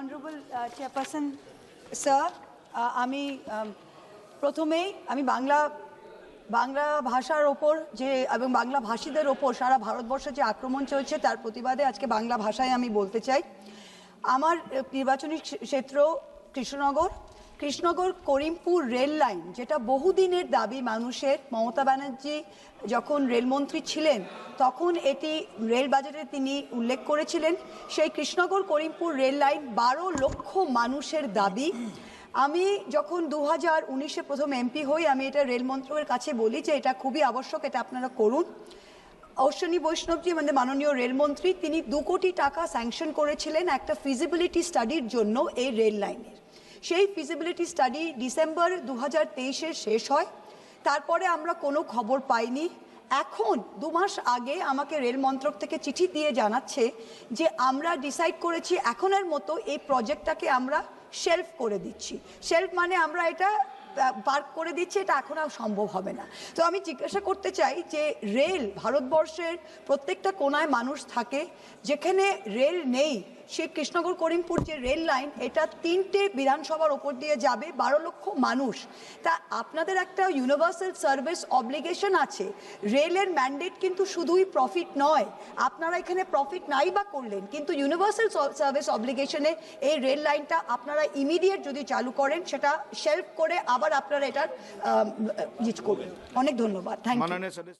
Honourable chairperson sir, আমি প্রথমেই আমি বাংলা ভাষার ওপর যে এবং বাংলা ভাষীদের ওপর সারা ভারতবর্ষে যে আক্রমণ চলছে তার প্রতিবাদে আজকে বাংলা ভাষায় আমি বলতে চাই। আমার নির্বাচনী ক্ষেত্র কৃষ্ণনগর করিমপুর রেল লাইন, যেটা বহুদিনের দাবি মানুষের। মমতা ব্যানার্জি যখন রেলমন্ত্রী ছিলেন তখন এটি রেল বাজেটে তিনি উল্লেখ করেছিলেন। সেই কৃষ্ণনগর করিমপুর রেল লাইন 12 লক্ষ মানুষের দাবি। আমি যখন 2019-এ প্রথম এমপি হই, আমি এটা রেল মন্ত্রকের কাছে বলি যে এটা খুবই আবশ্যক, এটা আপনারা করুন। অশ্বিনী বৈষ্ণবজি মানে মাননীয় রেলমন্ত্রী, তিনি 2 কোটি টাকা স্যাংশন করেছিলেন একটা ফিজিবিলিটি স্টাডির জন্য এই রেল লাইনের। সেই ফিজিবিলিটি স্টাডি ডিসেম্বর 2023-এ শেষ হয়। তারপরে আমরা কোনো খবর পাইনি। এখন 2 মাস আগে আমাকে রেল মন্ত্রক থেকে চিঠি দিয়ে জানাচ্ছে যে আমরা ডিসাইড করেছি এখনের মতো এই প্রজেক্টটাকে আমরা শেলফ করে দিচ্ছি। শেলফ মানে আমরা এটা পার্ক করে দিচ্ছি, এটা এখন আর সম্ভব হবে না। তো আমি জিজ্ঞাসা করতে চাই যে রেল ভারতবর্ষের প্রত্যেকটা কোনায় মানুষ থাকে, যেখানে রেল নেই সেই কৃষ্ণনগর করিমপুর যে রেল লাইন, এটা 3টে বিধানসভার ওপর দিয়ে যাবে, 12 লক্ষ মানুষ। তা আপনাদের একটা ইউনিভার্সাল সার্ভিস অব্লিগেশন আছে। রেলের ম্যান্ডেট কিন্তু শুধুই প্রফিট নয়, আপনারা এখানে প্রফিট নাই বা করলেন, কিন্তু ইউনিভার্সাল সার্ভিস অব্লিগেশনে এই রেল লাইনটা আপনারা ইমিডিয়েট যদি চালু করেন, সেটা শেলফ করে আবার আপনারা এটার করুন। অনেক ধন্যবাদ। Thank you.